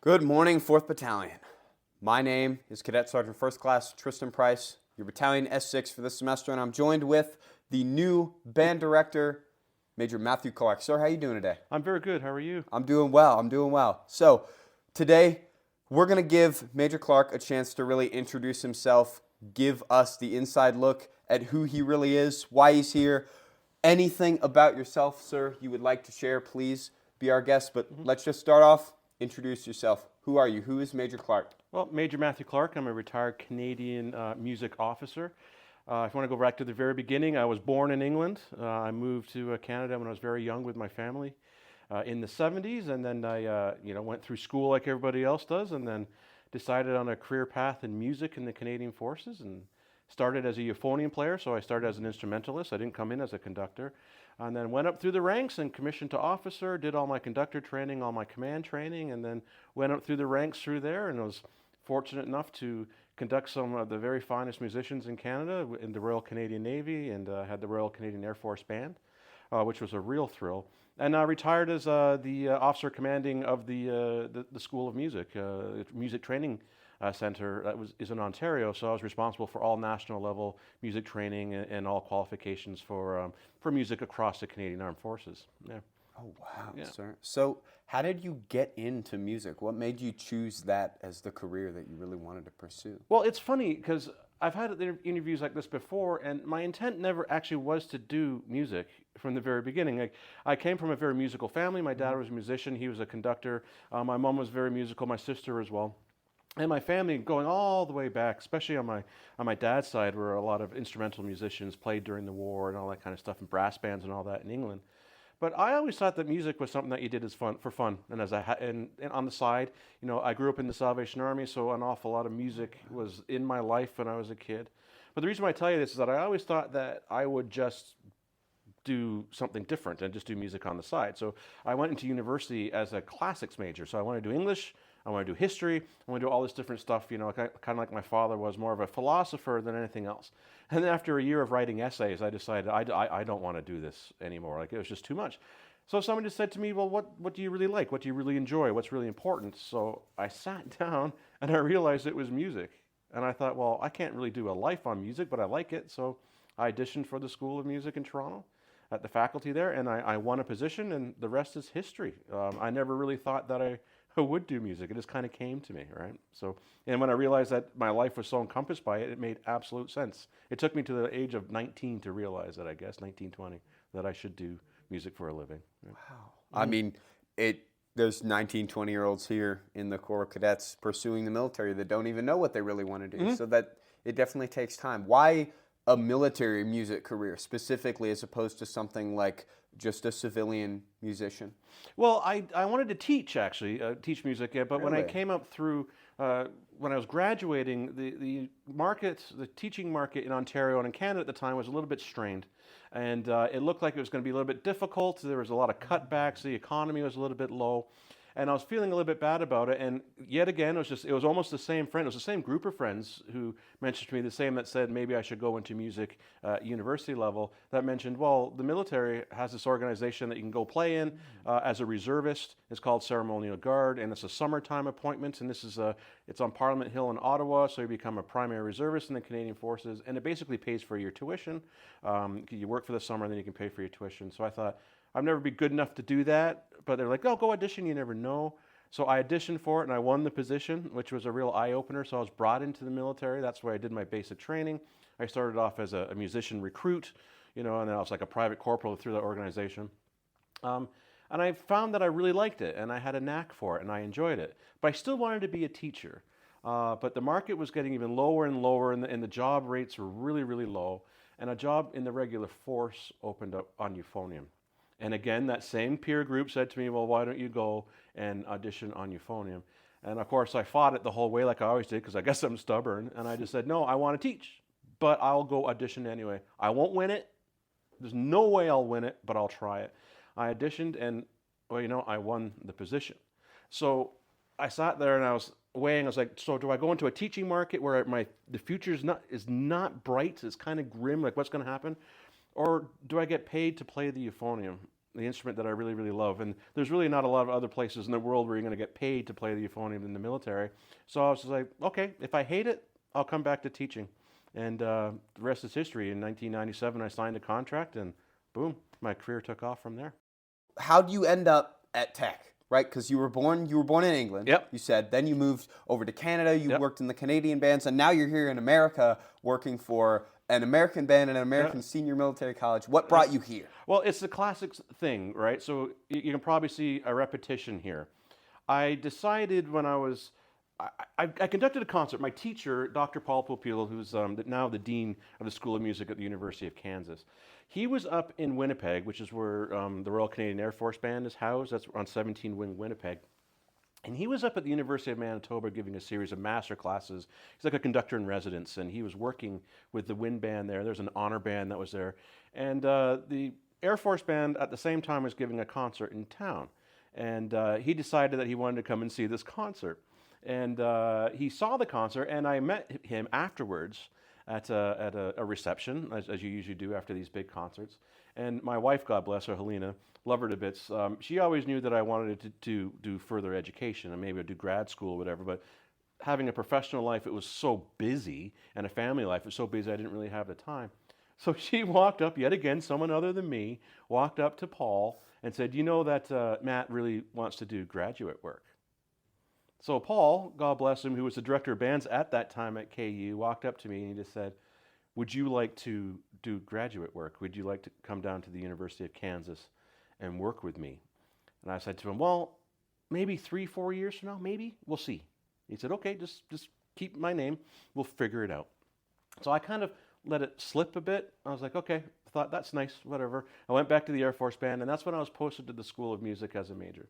Good morning, 4th Battalion. My name is Cadet Sergeant First Class Tristan Price, your Battalion S6 for this semester, and I'm joined with the new band director, Major Matthew Clark. Sir, how are you doing today? I'm very good. How are you? I'm doing well. So, today we're going to give Major Clark a chance to really introduce himself, give us the inside look at who he really is, why he's here. Anything about yourself, sir, you would like to share, please be our guest. But let's just start off. Introduce yourself. Who are you? Who is Major Clark? Well, Major Matthew Clark. I'm a retired Canadian music officer. If you want to go back to the very beginning, I was born in England. I moved to Canada when I was very young with my family in the 70s, and then I went through school like everybody else does, and then decided on a career path in music in the Canadian Forces, and started as a euphonium player. So I started as an instrumentalist. I didn't come in as a conductor. And then went up through the ranks and commissioned to officer, did all my conductor training, all my command training, and then went up through the ranks through there, and was fortunate enough to conduct some of the very finest musicians in Canada in the Royal Canadian Navy, and had the Royal Canadian Air Force Band, which was a real thrill. And I retired as the officer commanding of the School of Music, music training center that is in Ontario. So I was responsible for all national level music training and all qualifications for music across the Canadian Armed Forces. Yeah. Oh, wow, Yeah. sir. So, how did you get into music? What made you choose that as the career that you really wanted to pursue? Well, it's funny because I've had interviews like this before, and my intent never actually was to do music from the very beginning. Like, I came from a very musical family. My dad was a musician. He was a conductor. My mom was very musical. My sister as well. And my family, going all the way back, especially on my dad's side, where a lot of instrumental musicians played during the war and all that kind of stuff, and brass bands and all that in England. But I always thought that music was something that you did as fun, and and on the side, I grew up in the Salvation Army, so an awful lot of music was in my life when I was a kid. But the reason why I tell you this is that I always thought that I would just do something different and just do music on the side. So I went into university as a classics major. So I want to do English, I want to do history, I want to do all this different stuff, kind of like my father was, more of a philosopher than anything else. And then after a year of writing essays, I decided I don't want to do this anymore. Like, it was just too much. So someone just said to me, well, what do you really like? What do you really enjoy? What's really important? So I sat down and I realized it was music. And I thought, well, I can't really do a life on music, but I like it. So I auditioned for the School of Music in Toronto at the faculty there, and I won a position, and the rest is history. I never really thought that I would do music. It just kind of came to me, right? So, and when I realized that my life was so encompassed by it, it made absolute sense. It took me to the age of 19 to realize that, I guess, 19, 20, that I should do music for a living. Wow. I mean, there's 19, 20-year-olds here in the Corps of Cadets pursuing the military that don't even know what they really want to do. So that it definitely takes time. Why a military music career specifically, as opposed to something like just a civilian musician? Well, I wanted to teach, actually, teach music, but when I Really? came up through, when I was graduating, the teaching market in Ontario and in Canada at the time was a little bit strained. And it looked like it was going to be a little bit difficult. There was a lot of cutbacks. The economy was a little bit low. And I was feeling a little bit bad about it. And yet again, it was almost the same friend. It was the same group of friends who mentioned to me the same that said maybe I should go into music university level. That mentioned, well, the military has this organization that you can go play in as a reservist. It's called Ceremonial Guard, and it's a summertime appointment. And it's on Parliament Hill in Ottawa. So you become a primary reservist in the Canadian Forces, and it basically pays for your tuition. You work for the summer, and then you can pay for your tuition. So I thought, I'd never be good enough to do that, but they're like, oh, go audition, you never know. So I auditioned for it, and I won the position, which was a real eye-opener. So I was brought into the military. That's where I did my basic training. I started off as a musician recruit, and then I was like a private corporal through the organization. And I found that I really liked it, and I had a knack for it, and I enjoyed it. But I still wanted to be a teacher. But the market was getting even lower and lower, and the job rates were really, really low. And a job in the regular force opened up on euphonium. And again, that same peer group said to me, well, why don't you go and audition on euphonium? And of course, I fought it the whole way like I always did, because I guess I'm stubborn. And I just said, no, I want to teach, but I'll go audition anyway. I won't win it. There's no way I'll win it, but I'll try it. I auditioned, and well, I won the position. So I sat there and I was weighing. I was like, so do I go into a teaching market where the future is not bright? It's kind of grim, like what's going to happen? Or do I get paid to play the euphonium? the instrument that I really, really love. And there's really not a lot of other places in the world where you're going to get paid to play the euphonium in the military. So I was just like, okay, if I hate it, I'll come back to teaching. And the rest is history. In 1997, I signed a contract, and boom, my career took off from there. How do you end up at Tech? Right, because you were born in England. Yep. You said. Then you moved over to Canada. You Yep. worked in the Canadian bands, and now you're here in America working for an American band and an American Yep. senior military college. What brought you here? Well, it's the classic thing, right? So you can probably see a repetition here. I decided when I conducted a concert. My teacher, Dr. Paul Popil, who's now the dean of the School of Music at the University of Kansas, he was up in Winnipeg, which is where the Royal Canadian Air Force Band is housed. That's on 17 Wing Winnipeg. And he was up at the University of Manitoba giving a series of master classes. He's like a conductor in residence, and he was working with the wind band there. There's an honor band that was there. And the Air Force Band at the same time was giving a concert in town. And he decided that he wanted to come and see this concert. And he saw the concert, and I met him afterwards at a reception, as you usually do after these big concerts. And my wife, God bless her, Helena, love her to bits. She always knew that I wanted to do further education and maybe do grad school or whatever, but having a professional life, it was so busy, and a family life, it was so busy I didn't really have the time. So she walked up, yet again, someone other than me, walked up to Paul and said, you know that Matt really wants to do graduate work. So Paul, God bless him, who was the director of bands at that time at KU, walked up to me and he just said, would you like to do graduate work? Would you like to come down to the University of Kansas and work with me? And I said to him, well, maybe 3-4 years from now, maybe, we'll see. He said, okay, just keep my name, we'll figure it out. So I kind of let it slip a bit. I was like, okay, I thought that's nice, whatever. I went back to the Air Force Band, and that's when I was posted to the School of Music as a major.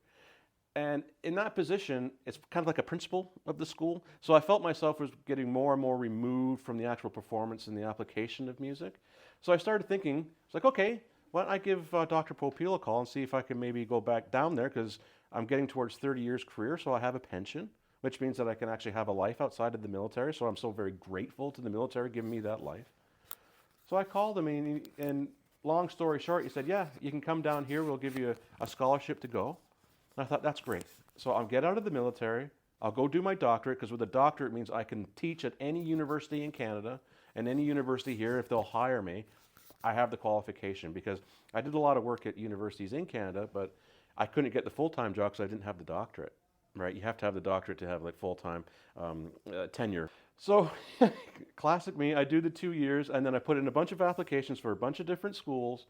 And in that position, it's kind of like a principal of the school. So I felt myself was getting more and more removed from the actual performance and the application of music. So I started thinking, it's like, okay, why don't I give Dr. Popil a call and see if I can maybe go back down there, because I'm getting towards 30 years career, so I have a pension, which means that I can actually have a life outside of the military. So I'm so very grateful to the military giving me that life. So I called him, and long story short, he said, yeah, you can come down here. We'll give you a scholarship to go. And I thought, that's great. So I'll get out of the military. I'll go do my doctorate, because with a doctorate it means I can teach at any university in Canada and any university here if they'll hire me. I have the qualification, because I did a lot of work at universities in Canada, but I couldn't get the full-time job because I didn't have the doctorate, right? You have to have the doctorate to have like full-time tenure. So classic me, I do the 2 years, and then I put in a bunch of applications for a bunch of different schools,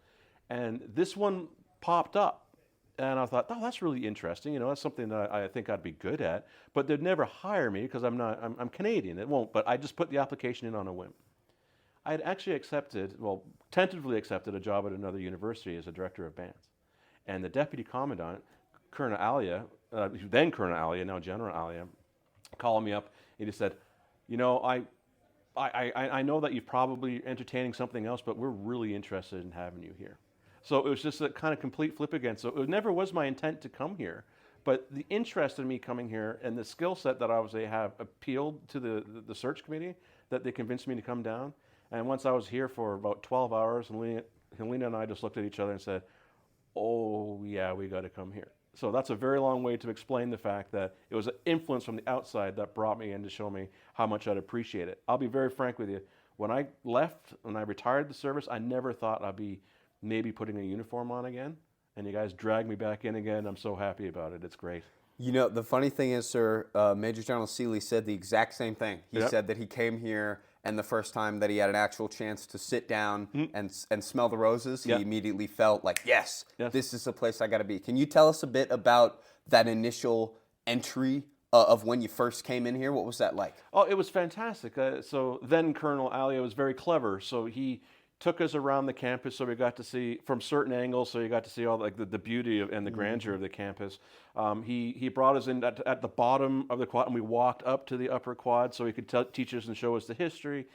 and this one popped up. And I thought, oh, that's really interesting. You know, that's something that I think I'd be good at. But they'd never hire me because I'm Canadian. It won't. But I just put the application in on a whim. I had actually tentatively accepted a job at another university as a director of bands. And the deputy commandant, Colonel Alia, then Colonel Alia, now General Alia, called me up. He just said, you know, I know that you're probably entertaining something else, but we're really interested in having you here. So it was just a kind of complete flip again. So it never was my intent to come here, but the interest in me coming here and the skill set that I obviously have appealed to the search committee, that they convinced me to come down. And once I was here for about 12 hours, Helena and I just looked at each other and said, oh yeah, we got to come here. So that's a very long way to explain the fact that it was an influence from the outside that brought me in to show me how much I'd appreciate it. I'll be very frank with you. When I left, when I retired the service, I never thought I'd be maybe putting a uniform on again, and you guys dragged me back in again. I'm so happy about it. It's great. You know, the funny thing is, sir, Major General Seeley said the exact same thing. He said that he came here, and the first time that he had an actual chance to sit down and smell the roses, he immediately felt like, yes, this is the place I got to be. Can you tell us a bit about that initial entry of when you first came in here? What was that like? Oh, it was fantastic. So then Colonel Alia was very clever. So he took us around the campus, so we got to see from certain angles, so you got to see all like the beauty and the grandeur of the campus. He brought us in at the bottom of the quad, and we walked up to the upper quad so he could teach us and show us the history.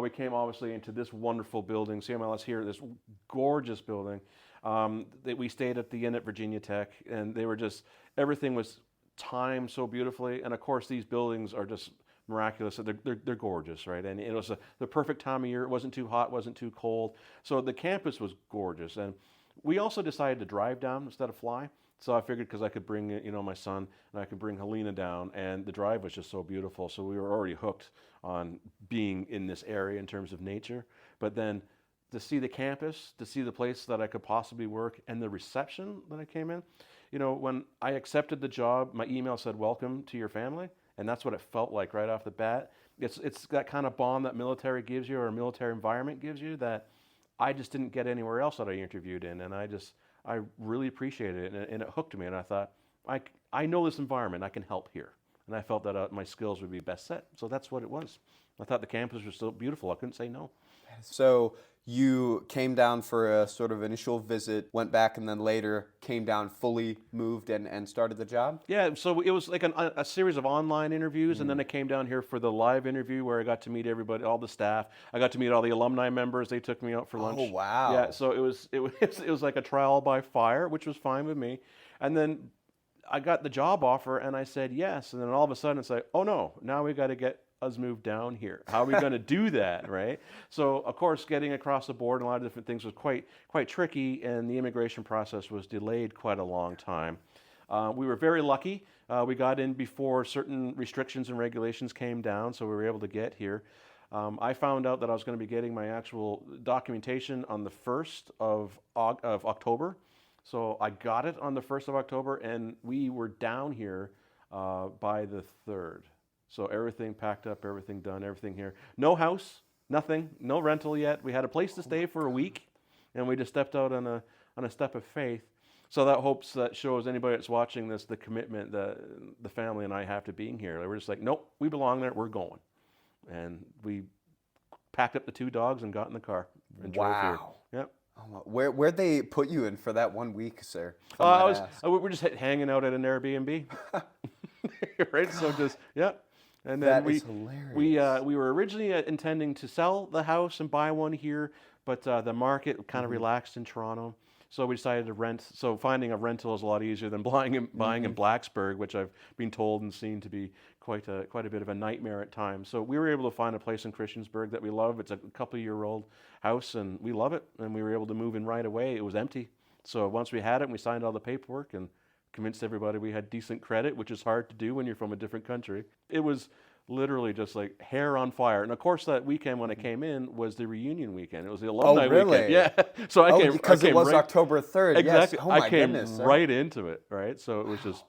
We came obviously into this wonderful building, CMLS here, this gorgeous building. That we stayed at the Inn at Virginia Tech, and they were just, everything was timed so beautifully. And of course, these buildings are just miraculous. They're gorgeous, right? And it was the perfect time of year. It wasn't too hot, wasn't too cold. So the campus was gorgeous. And We also decided to drive down instead of fly. So I figured because I could bring, my son and I could bring Helena down, and the drive was just so beautiful. So we were already hooked on being in this area in terms of nature. But then to see the campus, to see the place that I could possibly work, and the reception that I came in, when I accepted the job, my email said, "Welcome to your family," and that's what it felt like right off the bat. It's that kind of bond that military gives you, or a military environment gives you, that I just didn't get anywhere else that I interviewed in, and I really appreciated it, and it hooked me, and I thought, I know this environment, I can help here. And I felt that my skills would be best set, so that's what it was. I thought the campus was so beautiful, I couldn't say no. So you came down for a sort of initial visit, went back, and then later came down, fully moved, and started the job? Yeah, so it was like a series of online interviews, and then I came down here for the live interview where I got to meet everybody, all the staff. I got to meet all the alumni members. They took me out for lunch. Oh, wow. Yeah, so it was like a trial by fire, which was fine with me. And then I got the job offer, and I said yes. And then all of a sudden it's like, oh no, now we got to get us moved down here. How are we going to do that, right? So of course, getting across the board and a lot of different things was quite tricky, and the immigration process was delayed quite a long time. We were very lucky. We got in before certain restrictions and regulations came down, so we were able to get here. I found out that I was going to be getting my actual documentation on the 1st of October. So I got it on the 1st of October, and we were down here by the 3rd. So everything packed up, everything done, everything here. No house, nothing, no rental yet. We had a place to stay for a week, and we just stepped out on a step of faith. So that shows anybody that's watching this the commitment that the family and I have to being here. We're just like, nope, we belong there, we're going. And we packed up the 2 dogs and got in the car and drove here. Yep. Oh, where'd they put you in for that 1 week, sir? We're just hanging out at an Airbnb. Right, so just, yeah. And then that is hilarious. we were originally intending to sell the house and buy one here, but the market kind of relaxed in Toronto, so we decided to rent. So finding a rental is a lot easier than buying in Blacksburg, which I've been told and seen to be quite a bit of a nightmare at times. So we were able to find a place in Christiansburg that we love. It's a couple-year-old house, and we love it, and we were able to move in right away. It was empty. So once we had it, we signed all the paperwork and convinced everybody we had decent credit, which is hard to do when you're from a different country. It was literally just like hair on fire. And of course, that weekend when I came in was the reunion weekend. It was the alumni weekend. Yeah. So I came because it was right, October 3rd. Exactly. Yes. Oh my I came goodness, right into it, right? So it was just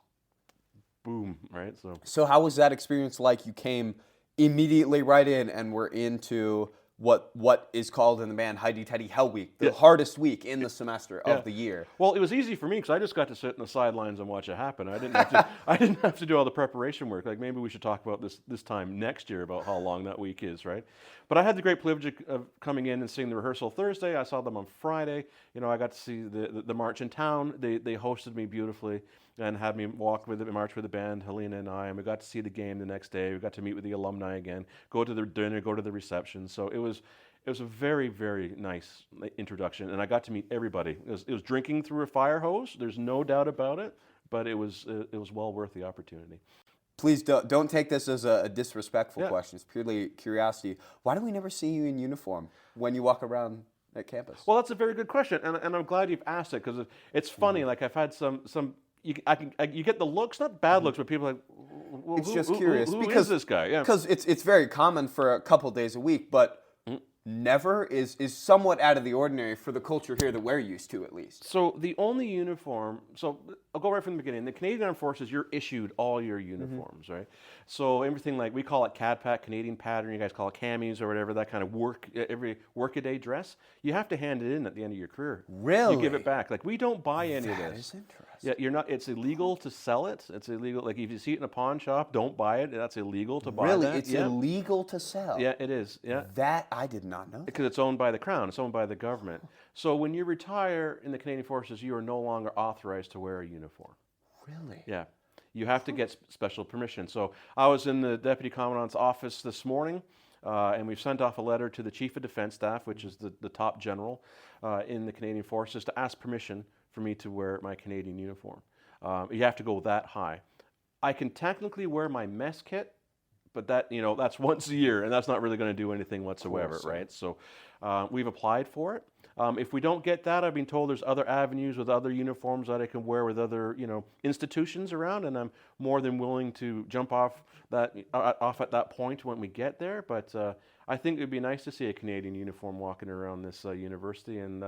boom, right? So how was that experience like? You came immediately right in and were into what is called in the band Heidi Teddy Hell Week, the hardest week in the semester of the year. Well, it was easy for me because I just got to sit in the sidelines and watch it happen. I didn't have to do all the preparation work. Like maybe we should talk about this time next year about how long that week is, right? But I had the great privilege of coming in and seeing the rehearsal Thursday. I saw them on Friday. I got to see the march in town. They hosted me beautifully and had me march with the band, Helena and I, and we got to see the game the next day. We got to meet with the alumni again, go to the dinner, go to the reception. So it was a very, very nice introduction, and I got to meet everybody. It was drinking through a fire hose. There's no doubt about it, but it was well worth the opportunity. Please don't take this as a disrespectful question. It's purely curiosity. Why do we never see you in uniform when you walk around at campus? Well, that's a very good question, and I'm glad you've asked it because it's funny. Like I've had some. You get the looks, not bad looks, but people are like, well, it's just curious who because is this guy? Yeah, because it's very common for a couple days a week, but never is somewhat out of the ordinary for the culture here that we're used to, at least. So the only uniform, so I'll go right from the beginning. The Canadian Armed Forces, you're issued all your uniforms, right? So everything like, we call it CADPAT, Canadian Pattern, you guys call it camis or whatever, that kind of every work-a-day dress, you have to hand it in at the end of your career. Really? You give it back. Like, we don't buy any of this. That is interesting. Yeah, you're not. It's illegal to sell it. It's illegal. Like if you see it in a pawn shop, don't buy it. That's illegal to buy. Really, that. it's illegal to sell. Yeah, it is. Yeah, that I did not know. Because it's owned by the Crown. It's owned by the government. So when you retire in the Canadian Forces, you are no longer authorized to wear a uniform. Really? Yeah, you have to get special permission. So I was in the Deputy Commandant's office this morning. And we've sent off a letter to the Chief of Defence Staff, which is the top general in the Canadian Forces, to ask permission for me to wear my Canadian uniform. You have to go that high. I can technically wear my mess kit, but that, that's once a year, and that's not really going to do anything whatsoever, course, right? So we've applied for it. If we don't get that, I've been told there's other avenues with other uniforms that I can wear with other, institutions around, and I'm more than willing to jump off at that point when we get there. But I think it'd be nice to see a Canadian uniform walking around this university, and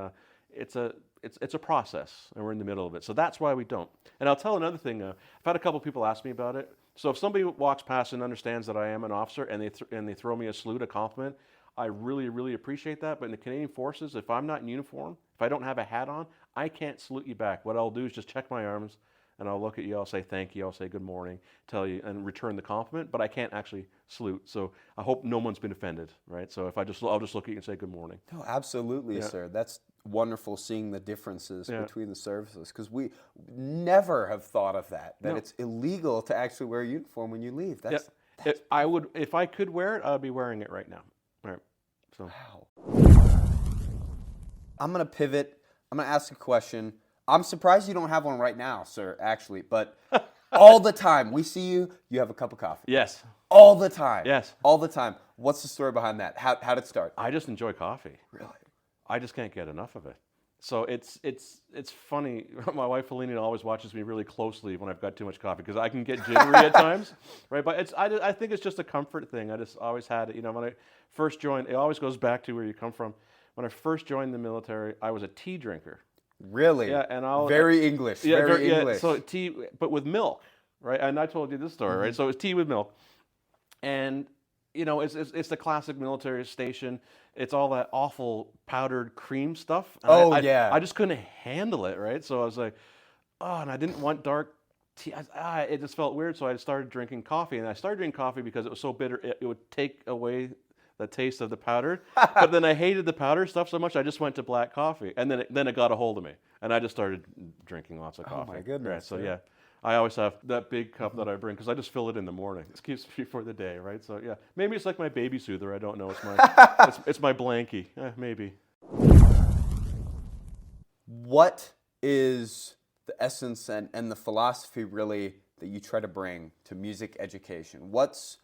it's a process, and we're in the middle of it. So that's why we don't. And I'll tell another thing. I've had a couple people ask me about it. So if somebody walks past and understands that I am an officer, and they throw me a salute, a compliment, I really, really appreciate that. But in the Canadian Forces, if I'm not in uniform, if I don't have a hat on, I can't salute you back. What I'll do is just check my arms, and I'll look at you, I'll say thank you, I'll say good morning, tell you, and return the compliment, but I can't actually salute. So I hope no one's been offended, right? So if I'll just look at you and say good morning. No, absolutely, sir. That's wonderful seeing the differences between the services, because we never have thought of that it's illegal to actually wear a uniform when you leave. That's I would, if I could wear it, I'd be wearing it right now. Right. So. Wow. I'm going to pivot. I'm going to ask a question. I'm surprised you don't have one right now, sir, actually, but all the time we see you have a cup of coffee. Yes. All the time. Yes. All the time. What's the story behind that? How did it start? I just enjoy coffee. Really? I just can't get enough of it. So it's funny. My wife Helena always watches me really closely when I've got too much coffee, because I can get jittery at times, right? But I think it's just a comfort thing. I just always had it. When I first joined, it always goes back to where you come from. When I first joined the military, I was a tea drinker. Really? Yeah, and very English. Yeah, very English. So tea, but with milk, right? And I told you this story, right? So it's tea with milk, and it's the classic military station. It's all that awful powdered cream stuff. And I just couldn't handle it, right? So I was like, oh, and I didn't want dark tea. It just felt weird. So I started drinking coffee, and I started drinking coffee because it was so bitter. It would take away the taste of the powdered. But then I hated the powdered stuff so much, I just went to black coffee, and then it got a hold of me, and I just started drinking lots of coffee. Oh my goodness! Right, so yeah. I always have that big cup that I bring, because I just fill it in the morning. It keeps me for the day, right? So yeah, maybe it's like my baby soother. I don't know. It's my it's my blankie. Maybe. What is the essence and the philosophy really that you try to bring to music education? What's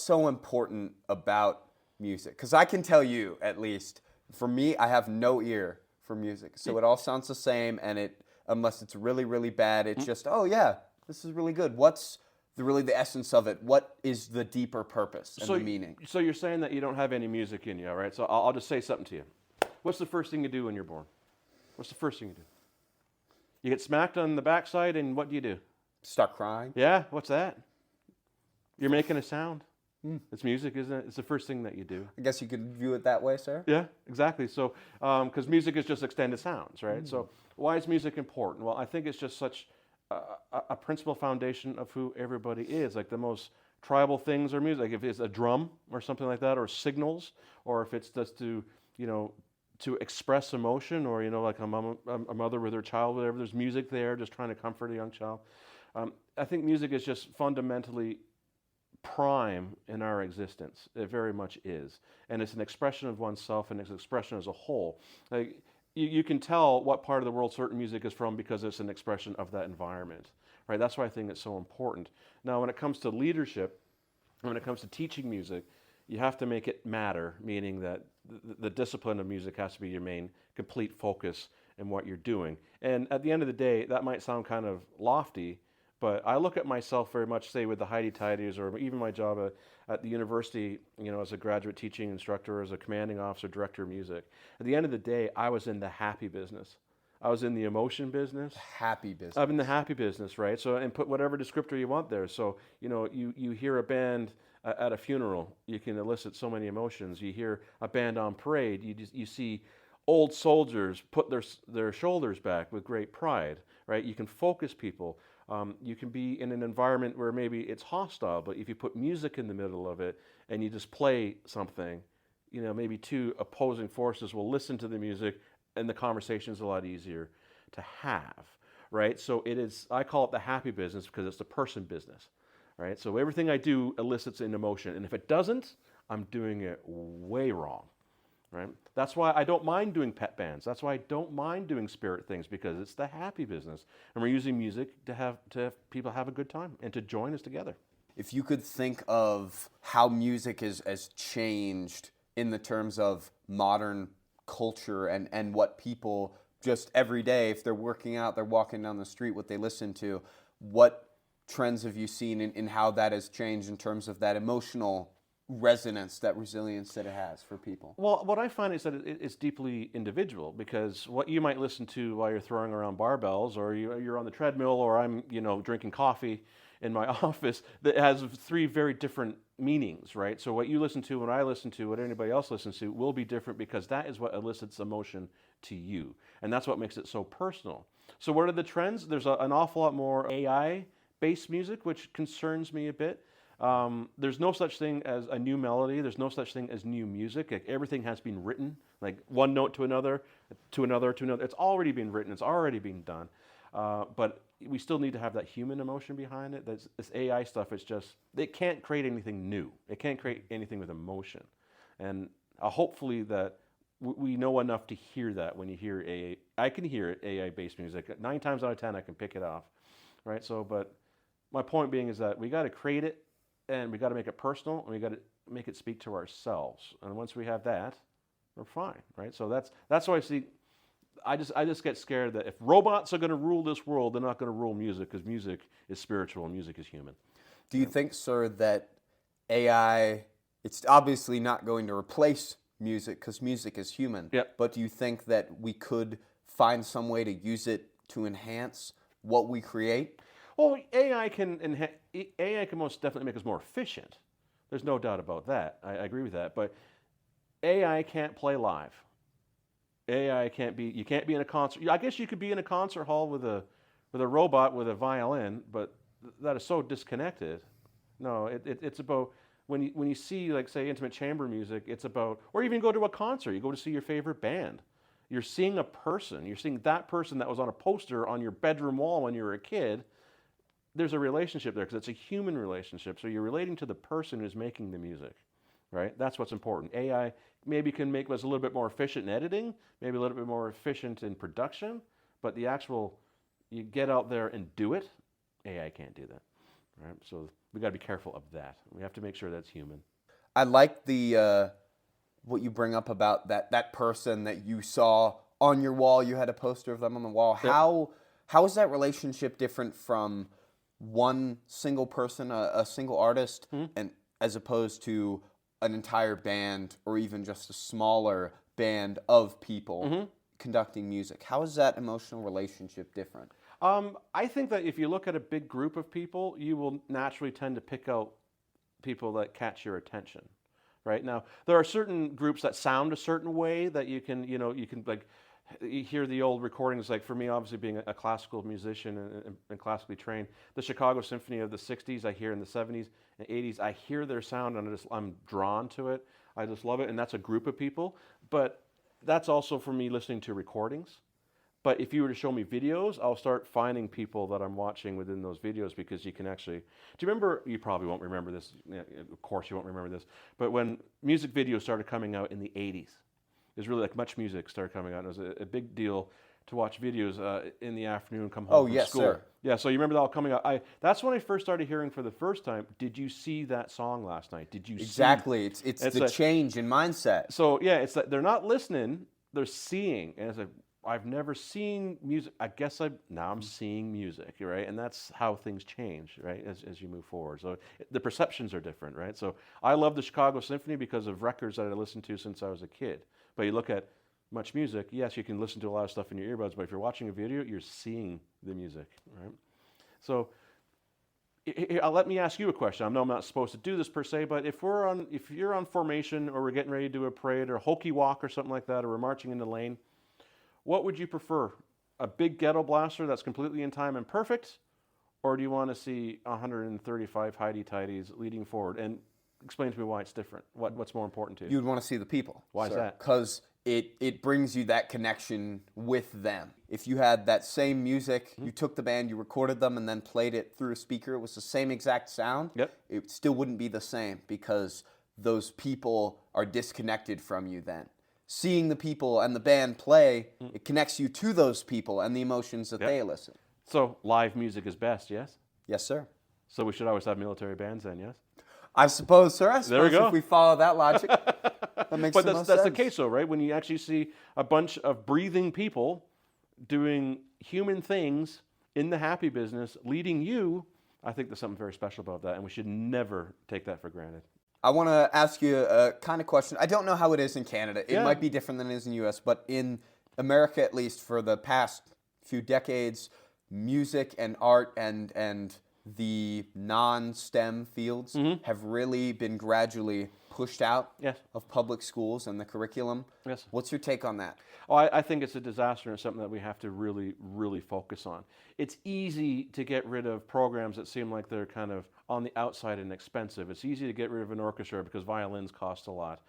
so important about music? Because I can tell you, at least for me, I have no ear for music, so it all sounds the same, and unless it's really, really bad, it's just, oh yeah, this is really good. What's really the essence of it? What is the deeper purpose and the meaning? So you're saying that you don't have any music in you, all right? So I'll just say something to you. What's the first thing you do when you're born? What's the first thing you do? You get smacked on the backside, and what do? Start crying? Yeah, what's that? You're making a sound. It's music, isn't it? It's the first thing that you do. I guess you could view it that way, sir. Yeah, exactly. So, because music is just extended sounds, right? So, why is music important? Well, I think it's just such a principal foundation of who everybody is. Like the most tribal things are music. Like if it's a drum or something like that, or signals, or if it's just to express emotion, or like a mother with her child, whatever. There's music there, just trying to comfort a young child. I think music is just fundamentally prime in our existence. It very much is, and it's an expression of oneself, and it's an expression as a whole. Like you can tell what part of the world certain music is from because it's an expression of that environment, right? That's why I think it's so important. Now, when it comes to leadership, when it comes to teaching music, you have to make it matter, meaning that the discipline of music has to be your main complete focus in what you're doing. And at the end of the day, that might sound kind of lofty, but I look at myself very much, say, with the Heidi-Tidies, or even my job at the university, as a graduate teaching instructor, as a commanding officer, director of music. At the end of the day, I was in the happy business. I was in the emotion business. Happy business. I'm in the happy business, right? So, and put whatever descriptor you want there. So, you hear a band at a funeral, you can elicit so many emotions. You hear a band on parade, you see old soldiers put their shoulders back with great pride, right? You can focus people. You can be in an environment where maybe it's hostile, but if you put music in the middle of it and you just play something, maybe two opposing forces will listen to the music, and the conversation is a lot easier to have, right? So I call it the happy business because it's the person business, right? So everything I do elicits an emotion, and if it doesn't, I'm doing it way wrong. Right? That's why I don't mind doing pet bands. That's why I don't mind doing spirit things, because it's the happy business, and we're using music to have people have a good time and to join us together. if you could think of how music has changed in the terms of modern culture and what people just every day, if they're working out, they're walking down the street, what they listen to, what trends have you seen in how that has changed in terms of that emotional resonance, that resilience that it has for people? Well, what I find is that it's deeply individual, because what you might listen to while you're throwing around barbells, or you're on the treadmill, or I'm drinking coffee in my office, that has three very different meanings, right? So what you listen to, what I listen to, what anybody else listens to will be different, because that is what elicits emotion to you, and that's what makes it so personal. So what are the trends? There's an awful lot more AI-based music, which concerns me a bit. There's no such thing as a new melody. There's no such thing as new music. Like, everything has been written, like one note to another, to another, to another. It's already been written. It's already been done. But we still need to have that human emotion behind it. This AI stuff, it can't create anything new. It can't create anything with emotion. And hopefully that we know enough to hear that when you hear AI. I can hear it, AI-based music. 9 times out of 10, I can pick it off, right? So, but my point being is that we got to create it, and we got to make it personal, and we got to make it speak to ourselves. And once we have that, we're fine, right? So that's why I see. I just get scared that if robots are going to rule this world, they're not going to rule music, because music is spiritual and music is human. Do you think, sir, that AI, it's obviously not going to replace music because music is human, Yep. but do you think that we could find some way to use it to enhance what we create? Well, AI can most definitely make us more efficient. There's no doubt about that. I agree with that. But AI can't play live. AI can't be. You can't be in a concert. I guess you could be in a concert hall with a robot with a violin, but that is so disconnected. No, it's about when you see, like, say, intimate chamber music. It's about, or even go to a concert. You go to see your favorite band. You're seeing a person. You're seeing that person that was on a poster on your bedroom wall when you were a kid. There's a relationship there, because it's a human relationship. So you're relating to the person who's making the music, right? That's what's important. AI maybe can make us a little bit more efficient in editing, maybe a little bit more efficient in production, but the actual, you get out there and do it, AI can't do that, right? So we got to be careful of that. We have to make sure that's human. I like the what you bring up about that person that you saw on your wall. You had a poster of them on the wall. Yep. How is that relationship different from one single person, a single artist, and as opposed to an entire band, or even just a smaller band of people conducting music? How is that emotional relationship different? I think that if you look at a big group of people, you will naturally tend to pick out people that catch your attention. Right? Now, there are certain groups that sound a certain way that you can like, you hear the old recordings. Like, for me, obviously being a classical musician and classically trained, the Chicago Symphony of the 60s, I hear in the 70s and 80s, I hear their sound and I'm drawn to it. I just love it, and that's a group of people. But that's also for me listening to recordings. But if you were to show me videos, I'll start finding people that I'm watching within those videos, because you can actually. Do you remember? You probably won't remember this. Of course, you won't remember this. But when music videos started coming out in the 80s, it was really like Much Music started coming out. It was a big deal to watch videos in the afternoon, come home from yes, school. sir. Yeah, so you remember that all coming out. That's when I first started hearing for the first time, did you see that song last night? Did you Exactly. see? It's the change in mindset. So yeah, it's that they're not listening, they're seeing. And it's like, I've never seen music. I guess now I'm seeing music, right? And that's how things change, right? As you move forward. So the perceptions are different, right? So I love the Chicago Symphony because of records that I listened to since I was a kid. But you look at Much Music, yes, you can listen to a lot of stuff in your earbuds, but if you're watching a video, you're seeing the music, right? So let me ask you a question. I know I'm not supposed to do this per se, but if you're on formation, or we're getting ready to do a parade or a hokey walk or something like that, or we're marching in the lane, what would you prefer? A big ghetto blaster that's completely in time and perfect? Or do you want to see 135 hidey-tidies leading forward? And explain to me why it's different. What's more important to you? You would want to see the people. Why is that? Because it brings you that connection with them. If you had that same music, you took the band, you recorded them, and then played it through a speaker, it was the same exact sound, Yep. it still wouldn't be the same, because those people are disconnected from you then. Seeing the people and the band play, it connects you to those people and the emotions that they elicit. So live music is best, yes? Yes, sir. So we should always have military bands then, yes? I suppose, sir. I There we suppose go. if we follow that logic, that makes But the most that's the sense. case, though, right? When you actually see a bunch of breathing people doing human things in the happy business, leading you, I think there's something very special about that, and we should never take that for granted. I want to ask you a kind of question. I don't know how it is in Canada. It Yeah. might be different than it is in the U.S., but in America, at least for the past few decades, music and art and the non-STEM fields have really been gradually pushed out Yes. of public schools and the curriculum. Yes. What's your take on that? Oh, I think it's a disaster and something that we have to really, really focus on. It's easy to get rid of programs that seem like they're kind of on the outside and expensive. It's easy to get rid of an orchestra because violins cost a lot.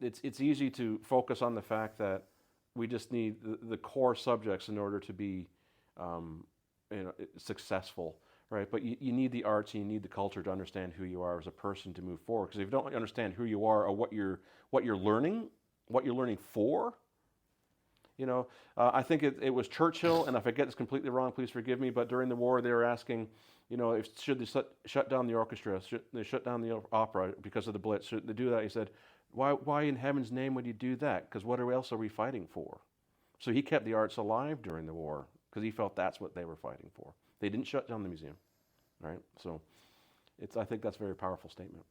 It's easy to focus on the fact that we just need the core subjects in order to be successful, right? But you need the arts and you need the culture to understand who you are as a person to move forward. Because if you don't understand who you are or what you're learning for, I think it was Churchill, and if I get this completely wrong, please forgive me, but during the war they were asking, should they shut down the orchestra, should they shut down the opera because of the Blitz, should they do that? He said, why in heaven's name would you do that? Because what else are we fighting for? So he kept the arts alive during the war because he felt that's what they were fighting for. They didn't shut down the museum, right? So I think that's a very powerful statement.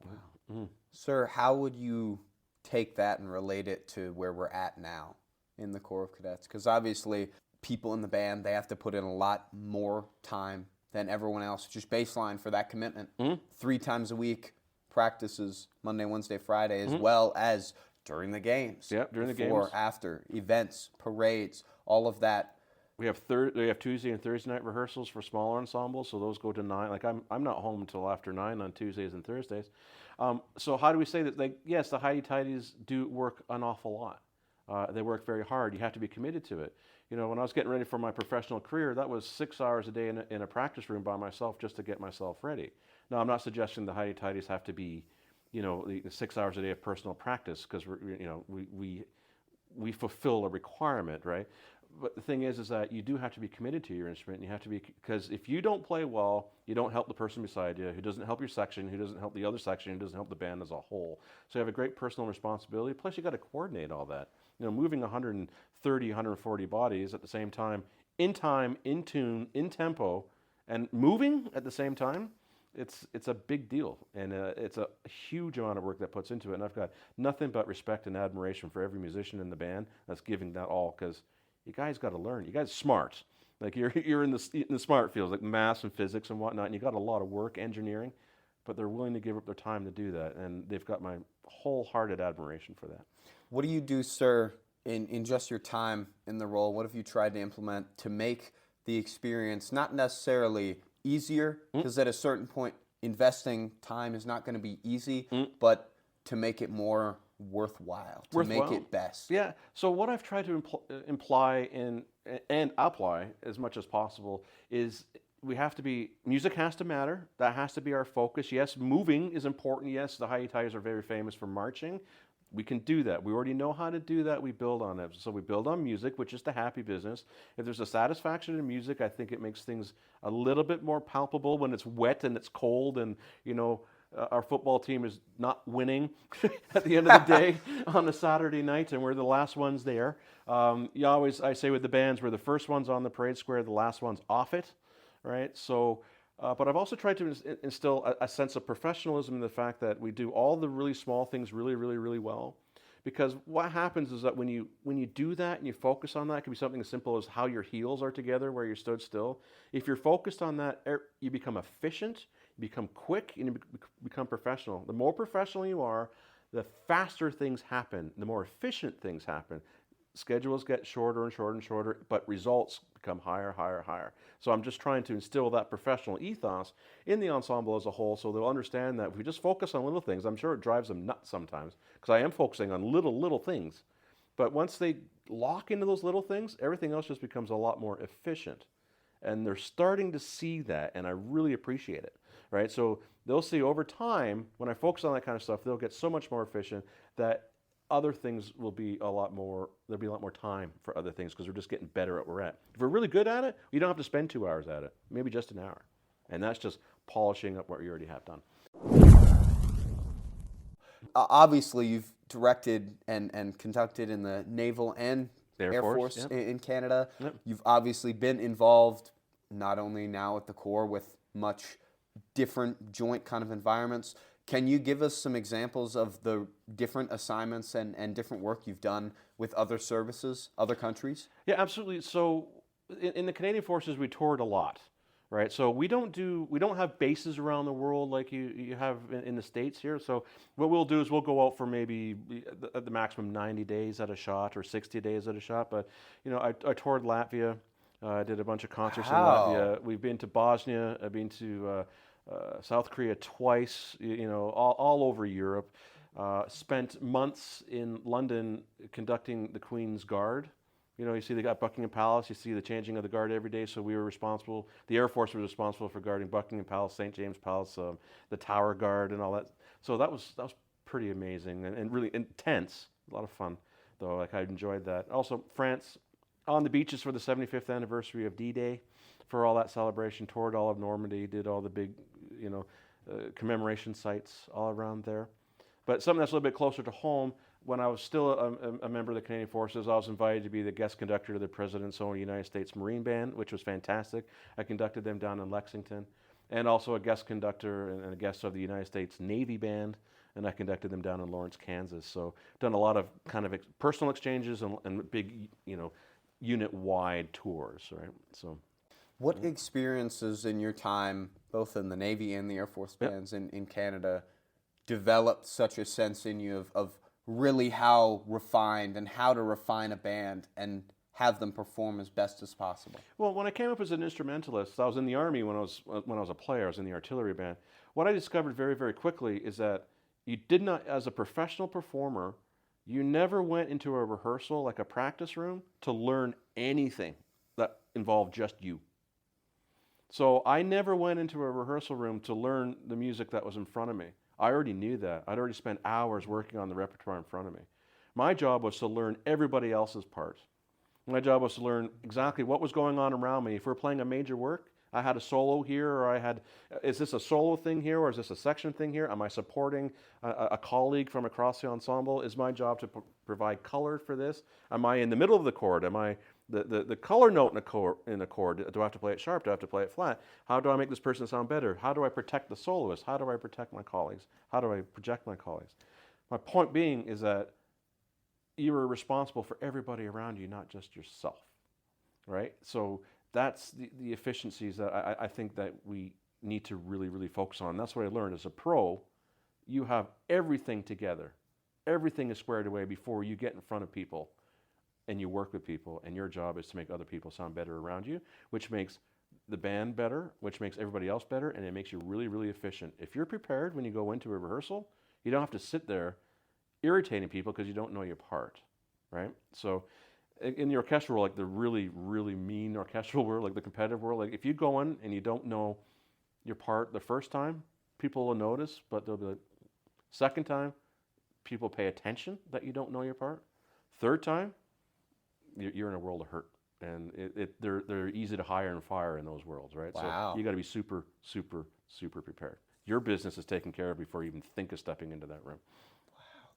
Wow. Mm-hmm. Sir, how would you take that and relate it to where we're at now in the Corps of Cadets? Because obviously people in the band, they have to put in a lot more time than everyone else, just baseline for that commitment. 3 times a week, practices Monday, Wednesday, Friday, as well as during the games. Yep, during the before, games. after, events, parades, all of that. We have Tuesday and Thursday night rehearsals for smaller ensembles, so those go to 9. Like I'm not home until after 9 on Tuesdays and Thursdays. So how do we say that? Yes, the Heidi-Tidies do work an awful lot. They work very hard. You have to be committed to it. When I was getting ready for my professional career, that was 6 hours a day in a practice room by myself just to get myself ready. Now, I'm not suggesting the Heidi-Tidies have to be, the 6 hours a day of personal practice because we fulfill a requirement, right? But the thing is that you do have to be committed to your instrument. You have to be, because if you don't play well, you don't help the person beside you, who doesn't help your section, who doesn't help the other section, who doesn't help the band as a whole. So you have a great personal responsibility. Plus, you got to coordinate all that. Moving 130, 140 bodies at the same time, in tune, in tempo, and moving at the same time. It's a big deal, and it's a huge amount of work that puts into it. And I've got nothing but respect and admiration for every musician in the band that's giving that all, because you guys got to learn. You guys are smart. Like you're in the smart fields, like math and physics and whatnot, and you got a lot of work, engineering, but they're willing to give up their time to do that, and they've got my wholehearted admiration for that. What do you do, sir, in just your time in the role? What have you tried to implement to make the experience not necessarily easier, because at a certain point, investing time is not going to be easy, but to make it more worthwhile, to make it best? Yeah. So what I've tried to imply and apply as much as possible is music has to matter. That has to be our focus. Yes, moving is important. Yes, the Heidi-Tidies are very famous for marching. We can do that. We already know how to do that. We build on it. So we build on music, which is the happy business. If there's a satisfaction in music, I think it makes things a little bit more palpable when it's wet and it's cold and, our football team is not winning at the end of the day on a Saturday night, and we're the last ones there. I say with the bands, we're the first ones on the parade square, the last ones off it, right? So, but I've also tried to instill a sense of professionalism in the fact that we do all the really small things really, really, really well. Because what happens is that when you do that and you focus on that, it can be something as simple as how your heels are together where you stood still. If you're focused on that, you become efficient, you become quick, and you become professional. The more professional you are, the faster things happen, the more efficient things happen. Schedules get shorter and shorter and shorter, but results become higher, higher, higher. So I'm just trying to instill that professional ethos in the ensemble as a whole, so they'll understand that if we just focus on little things, I'm sure it drives them nuts sometimes, because I am focusing on little things. But once they lock into those little things, everything else just becomes a lot more efficient. And they're starting to see that, and I really appreciate it, right? So they'll see over time, when I focus on that kind of stuff, they'll get so much more efficient that other things will be a lot more, there'll be a lot more time for other things because we're just getting better at what we're at. If we're really good at it, you don't have to spend 2 hours at it, maybe just an hour. And that's just polishing up what you already have done. Obviously, you've directed and conducted in the Naval and The Air Air Force, Force yep. in Canada. Yep. You've obviously been involved not only now at the Corps with much different joint kind of environments. Can you give us some examples of the different assignments and different work you've done with other services, other countries? Yeah, absolutely. So in the Canadian Forces, we toured a lot, right? So we don't have bases around the world like you have in the States here. So what we'll do is we'll go out for maybe at the maximum 90 days at a shot or 60 days at a shot. But I toured Latvia. I did a bunch of concerts in Latvia. We've been to Bosnia. I've been to South Korea twice. All over Europe. Spent months in London conducting the Queen's Guard. You see they got Buckingham Palace. You see the changing of the guard every day. So we were responsible. The Air Force was responsible for guarding Buckingham Palace, St. James Palace, the Tower Guard, and all that. So that was pretty amazing and really intense. A lot of fun, though. Like I enjoyed that. Also, France, on the beaches for the 75th anniversary of D-Day, for all that celebration. Toured all of Normandy. Did all the big, commemoration sites all around there. But something that's a little bit closer to home. When I was still a member of the Canadian Forces, I was invited to be the guest conductor to the President's own United States Marine Band, which was fantastic. I conducted them down in Lexington, and also a guest conductor and a guest of the United States Navy Band, and I conducted them down in Lawrence, Kansas. So done a lot of kind of personal exchanges and big, unit-wide tours, right? So, What experiences in your time, both in the Navy and the Air Force bands in Canada, developed such a sense in you of really how refined and how to refine a band and have them perform as best as possible? Well, when I came up as an instrumentalist, I was in the Army when I was a player. I was in the artillery band. What I discovered very, very quickly is that you did not, as a professional performer, you never went into a rehearsal, like a practice room, to learn anything that involved just you. So I never went into a rehearsal room to learn the music that was in front of me. I already knew that. I'd already spent hours working on the repertoire in front of me. My job was to learn everybody else's parts. My job was to learn exactly what was going on around me. If we're playing a major work, I had a solo here, or is this a solo thing here, or is this a section thing here? Am I supporting a colleague from across the ensemble? Is my job to provide color for this? Am I in the middle of the chord? Am I the color note in a chord? Do I have to play it sharp? Do I have to play it flat? How do I make this person sound better? How do I protect the soloist? How do I protect my colleagues? How do I project my colleagues? My point being is that you are responsible for everybody around you, not just yourself, right? So that's the efficiencies that I think that we need to really, really focus on. That's what I learned as a pro. You have everything together. Everything is squared away before you get in front of people and you work with people, and your job is to make other people sound better around you, which makes the band better, which makes everybody else better, and it makes you really, really efficient. If you're prepared when you go into a rehearsal, you don't have to sit there irritating people because you don't know your part, right? So in the orchestral world, like the really, really mean orchestral world, like the competitive world, like if you go in and you don't know your part the first time, people will notice, but they'll be like, second time, people pay attention that you don't know your part. Third time, you're in a world of hurt. And they're easy to hire and fire in those worlds, right? Wow. So you got to be super, super, super prepared. Your business is taken care of before you even think of stepping into that room.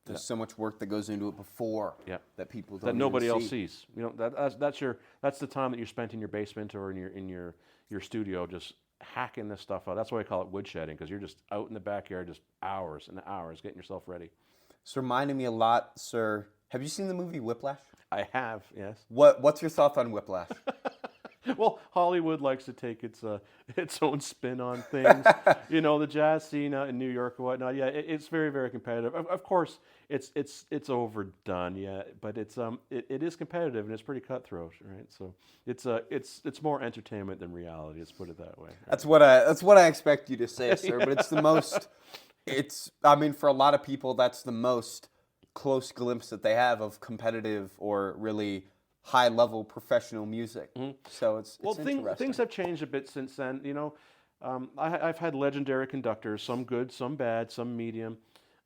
There's so much work that goes into it before that people don't that nobody even else sees. That's the time that you spent in your basement or in your studio just hacking this stuff out. That's why I call it woodshedding, because you're just out in the backyard just hours and hours getting yourself ready. It's reminding me a lot, sir. Have you seen the movie Whiplash? I have, yes. What's your thoughts on Whiplash? Well, Hollywood likes to take its own spin on things. The jazz scene out in New York and whatnot. Yeah, it's very, very competitive. Of course, it's overdone. Yeah, but it is competitive and it's pretty cutthroat, right? So it's more entertainment than reality. Let's put it that way. Right? That's what I expect you to say, sir. But it's the most. For a lot of people, that's the most close glimpse that they have of competitive or really high-level professional music. Mm-hmm. So it's interesting. Things have changed a bit since then. I've had legendary conductors, some good, some bad, some medium,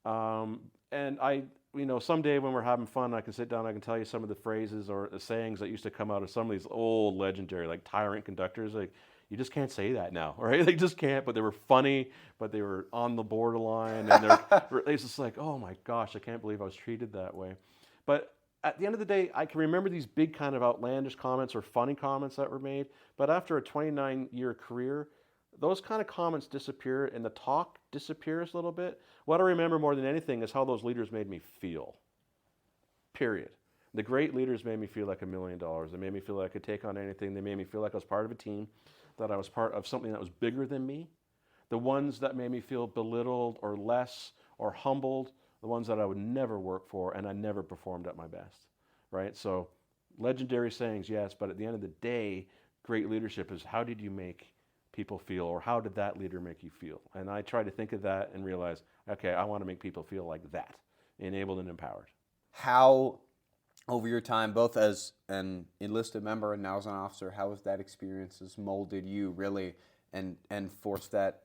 and someday when we're having fun, I can sit down, I can tell you some of the phrases or the sayings that used to come out of some of these old legendary, like tyrant conductors. Like, you just can't say that now, right? They just can't. But they were funny, but they were on the borderline, and it's just like, oh my gosh, I can't believe I was treated that way. But at the end of the day, I can remember these big kind of outlandish comments or funny comments that were made. But after a 29-year career, those kind of comments disappear, and the talk disappears a little bit. What I remember more than anything is how those leaders made me feel. Period. The great leaders made me feel like $1 million. They made me feel like I could take on anything. They made me feel like I was part of a team, that I was part of something that was bigger than me. The ones that made me feel belittled or less or humbled, the ones that I would never work for, and I never performed at my best, right? So legendary sayings, yes, but at the end of the day, great leadership is how did you make people feel, or how did that leader make you feel? And I try to think of that and realize, okay, I want to make people feel like that, enabled and empowered. How, over your time, both as an enlisted member and now as an officer, how has that experience has molded you really and forced that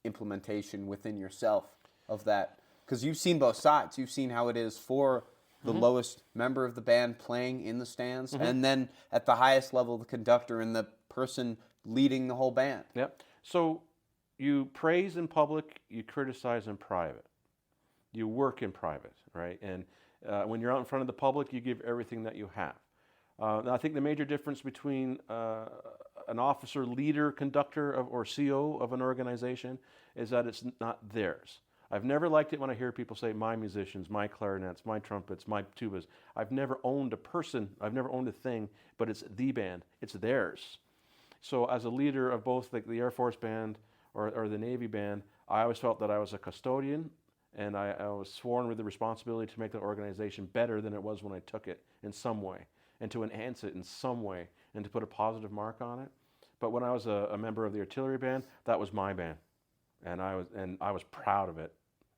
implementation within yourself of that? Because you've seen both sides. You've seen how it is for the lowest member of the band playing in the stands, and then at the highest level, the conductor and the person leading the whole band. Yep. So you praise in public, you criticize in private. You work in private, right? And when you're out in front of the public, you give everything that you have. Now, I think the major difference between an officer, leader, conductor, or CO of an organization is that it's not theirs. I've never liked it when I hear people say, my musicians, my clarinets, my trumpets, my tubas. I've never owned a person, I've never owned a thing, but it's the band, it's theirs. So as a leader of both the Air Force band or the Navy band, I always felt that I was a custodian, and I was sworn with the responsibility to make the organization better than it was when I took it in some way, and to enhance it in some way, and to put a positive mark on it. But when I was a member of the artillery band, that was my band, and I was proud of it,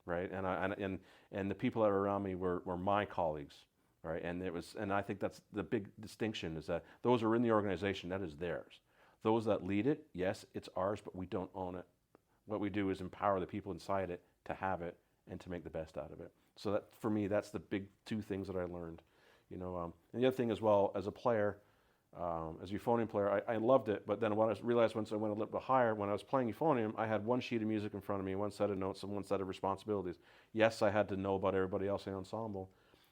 right? And the people that were around me were my colleagues, right? And I think that's the big distinction, is that those who are in the organization, that is theirs. Those that lead it, yes, it's ours, but we don't own it. What we do is empower the people inside it to have it and to make the best out of it. So that, for me, that's the big two things that I learned. And the other thing as well, as a player, as a euphonium player, I loved it, but then what I realized once I went a little bit higher, when I was playing euphonium, I had one sheet of music in front of me, one set of notes, and one set of responsibilities. Yes, I had to know about everybody else in the ensemble,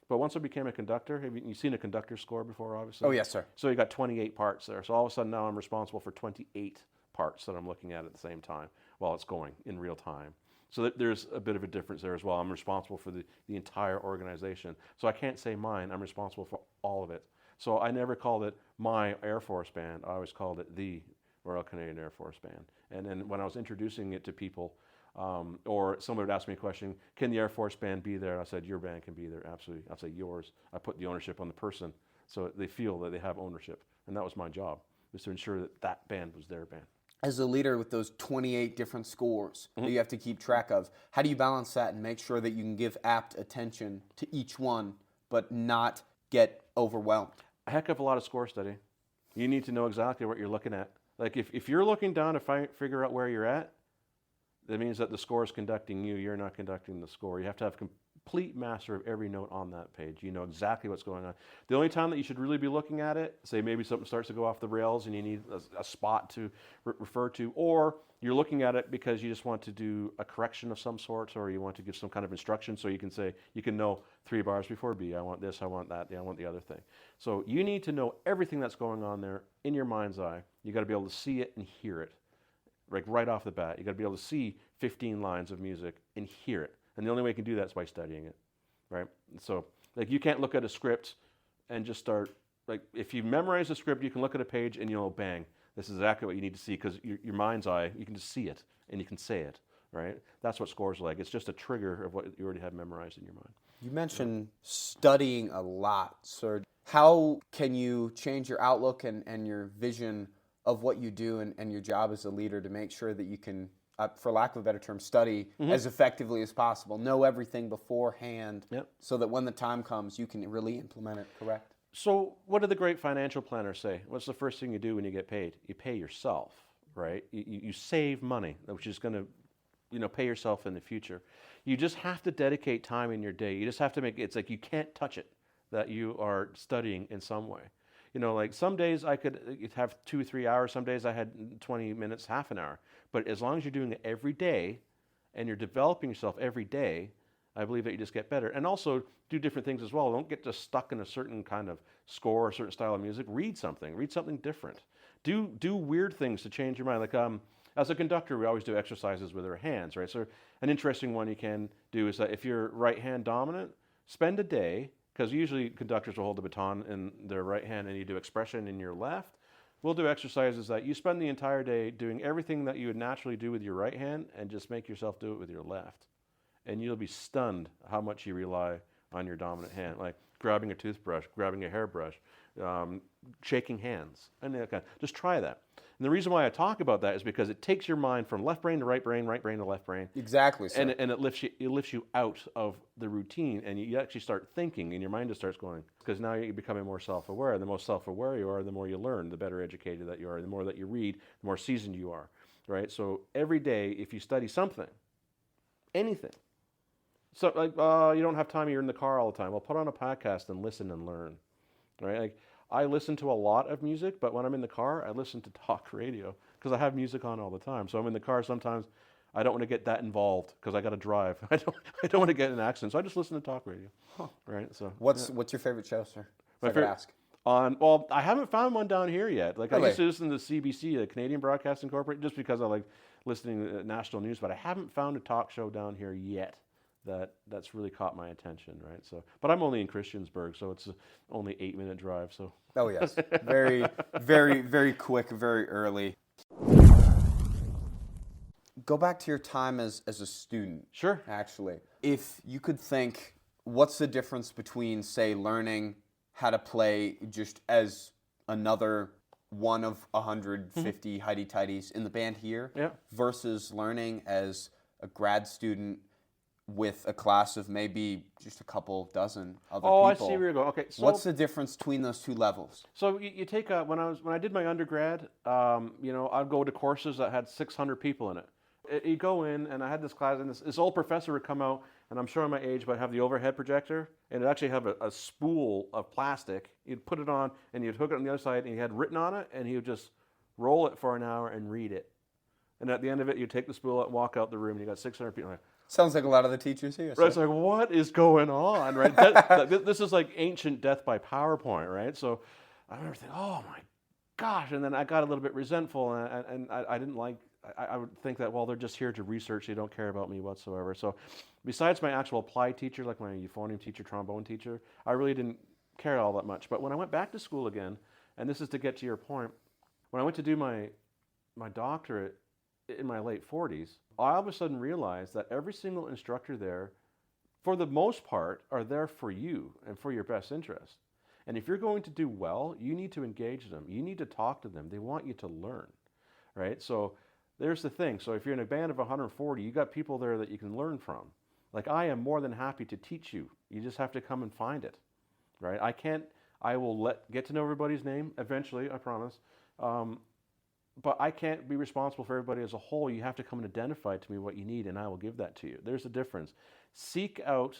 but once I became a conductor, have you seen a conductor score before, obviously? Oh, yes, sir. So you got 28 parts there. So all of a sudden now I'm responsible for 28 parts that I'm looking at the same time while it's going in real time. So there's a bit of a difference there as well. I'm responsible for the entire organization. So I can't say mine, I'm responsible for all of it. So I never called it my Air Force band, I always called it the Royal Canadian Air Force Band. And then when I was introducing it to people, or someone would ask me a question, can the Air Force band be there? I said, your band can be there, absolutely. I'll say yours. I put the ownership on the person so they feel that they have ownership. And that was my job, was to ensure that that band was their band. As a leader with those 28 different scores that you have to keep track of, how do you balance that and make sure that you can give apt attention to each one but not get overwhelmed? A heck of a lot of score study. You need to know exactly what you're looking at. Like if you're looking down to figure out where you're at, that means that the score is conducting you, you're not conducting the score. You have to have complete master of every note on that page. You know exactly what's going on. The only time that you should really be looking at it, say maybe something starts to go off the rails and you need a spot to refer to, or you're looking at it because you just want to do a correction of some sort, or you want to give some kind of instruction, so you can say, you can know 3 bars before B, I want this, I want that, I want the other thing. So you need to know everything that's going on there in your mind's eye. You got to be able to see it and hear it. Like right off the bat, you got to be able to see 15 lines of music and hear it. And the only way you can do that is by studying it, right? So like you can't look at a script and just start, like if you memorize the script, you can look at a page and you'll bang, this is exactly what you need to see, because your mind's eye, you can just see it and you can say it, right? That's what scores like. It's just a trigger of what you already have memorized in your mind. You mentioned studying a lot, sir. How can you change your outlook and your vision of what you do and your job as a leader to make sure that you can, for lack of a better term, study as effectively as possible, know everything beforehand, so that when the time comes, you can really implement it, correct? So what do the great financial planners say? What's the first thing you do when you get paid? You pay yourself, right? You save money, which is going to pay yourself in the future. You just have to dedicate time in your day. You just have to it's like you can't touch it that you are studying in some way. You know, like some days I could have 2 or 3 hours. Some days I had 20 minutes, half an hour. But as long as you're doing it every day and you're developing yourself every day, I believe that you just get better. And also do different things as well. Don't get just stuck in a certain kind of score or a certain style of music. Read something different. Do weird things to change your mind. Like as a conductor, we always do exercises with our hands, right? So an interesting one you can do is that if you're right hand dominant, spend a day, because usually conductors will hold the baton in their right hand and you do expression in your left. We'll do exercises that you spend the entire day doing everything that you would naturally do with your right hand and just make yourself do it with your left. And you'll be stunned how much you rely on your dominant hand, like grabbing a toothbrush, grabbing a hairbrush, shaking hands, and just try that. And the reason why I talk about that is because it takes your mind from left brain to right brain to left brain. Exactly, sir. And it lifts you out of the routine, and you actually start thinking, and your mind just starts going, because now you're becoming more self-aware. The more self-aware you are, the more you learn, the better educated that you are, the more that you read, the more seasoned you are, right? So every day, if you study something, anything, so like you don't have time, you're in the car all the time, well, put on a podcast and listen and learn, right? Like I listen to a lot of music, but when I'm in the car, I listen to talk radio because I have music on all the time. So I'm in the car sometimes. I don't want to get that involved because I got to drive. I don't want to get in an accident, so I just listen to talk radio, right? So What's your favorite show, sir? my If I could favorite ask. well, I haven't found one down here yet. Like I Really? used to listen to CBC, the Canadian Broadcasting Corporation, just because I like listening to national news, but I haven't found a talk show down here yet that's really caught my attention, right? So, but I'm only in Christiansburg, so it's only 8-minute drive. So. Oh yes, very, very, very quick, very early. Go back to your time as a student. Sure. Actually, if you could think, what's the difference between, say, learning how to play just as another one of 150 highty-tighties in the band here, Yeah. versus learning as a grad student with a class of maybe just a couple dozen other people? I see where you're going. Okay, so What's the difference between those two levels? So you take when I did my undergrad, I'd go to courses that had 600 people in it. You go in, and I had this class, and this old professor would come out, and I'm showing my age, but I'd have the overhead projector, and it'd actually have a spool of plastic. You'd put it on, and you'd hook it on the other side, and he had written on it, and he would just roll it for an hour and read it. And at the end of it, you take the spool out and walk out the room, and you got 600 people. Like, Sounds like a lot of the teachers here. right, it's like, what is going on, right? This is like ancient death by PowerPoint, right? So I remember thinking, oh my gosh, and then I got a little bit resentful, and I didn't like, I would think that, well, they're just here to research, they don't care about me whatsoever. So besides my actual applied teacher, like my euphonium teacher, trombone teacher, I really didn't care all that much. But when I went back to school again, and this is to get to your point, when I went to do my doctorate in my late 40s, I all of a sudden realized that every single instructor there, for the most part, are there for you and for your best interest. And if you're going to do well, you need to engage them. You need to talk to them. They want you to learn, right? So there's the thing. So if you're in a band of 140, you got people there that you can learn from. Like I am more than happy to teach you. You just have to come and find it, right? I will get to know everybody's name eventually, I promise. But I can't be responsible for everybody as a whole. You have to come and identify to me what you need, and I will give that to you. There's a difference. Seek out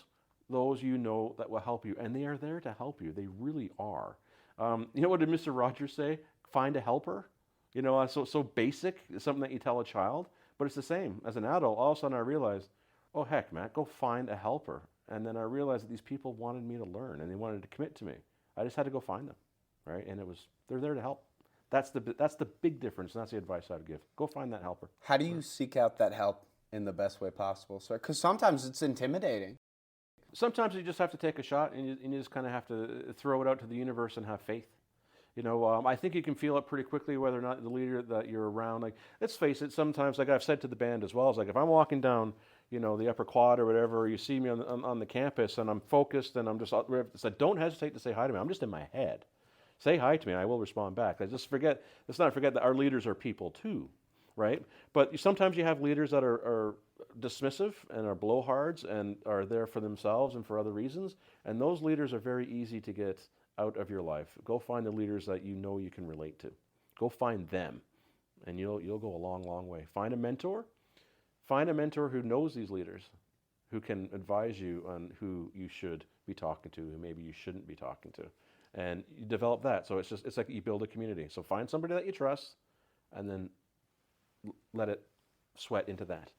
those you know that will help you, and they are there to help you. They really are. You know what did Mr. Rogers say? Find a helper. You know, so basic. It's something that you tell a child, but it's the same. As an adult, all of a sudden I realized, oh heck, Matt, go find a helper. And then I realized that these people wanted me to learn, and they wanted to commit to me. I just had to go find them, right? And they're there to help. That's the big difference, and that's the advice I would give. Go find that helper. How do you seek out that help in the best way possible, sir? Because sometimes it's intimidating. Sometimes you just have to take a shot, and you just kind of have to throw it out to the universe and have faith. You know, I think you can feel it pretty quickly whether or not the leader that you're around. Like, let's face it, sometimes, like I've said to the band as well, is like if I'm walking down, you know, the upper quad or whatever, or you see me on the campus and I'm focused and I'm just, don't hesitate to say hi to me. I'm just in my head. Say hi to me, and I will respond back. Let's not forget that our leaders are people too, right? But sometimes you have leaders that are dismissive and are blowhards and are there for themselves and for other reasons, and those leaders are very easy to get out of your life. Go find the leaders that you know you can relate to. Go find them, and you'll go a long, long way. Find a mentor. Find a mentor who knows these leaders, who can advise you on who you should be talking to, who maybe you shouldn't be talking to. And you develop that. So it's like you build a community. So find somebody that you trust, and then let it sweat into that.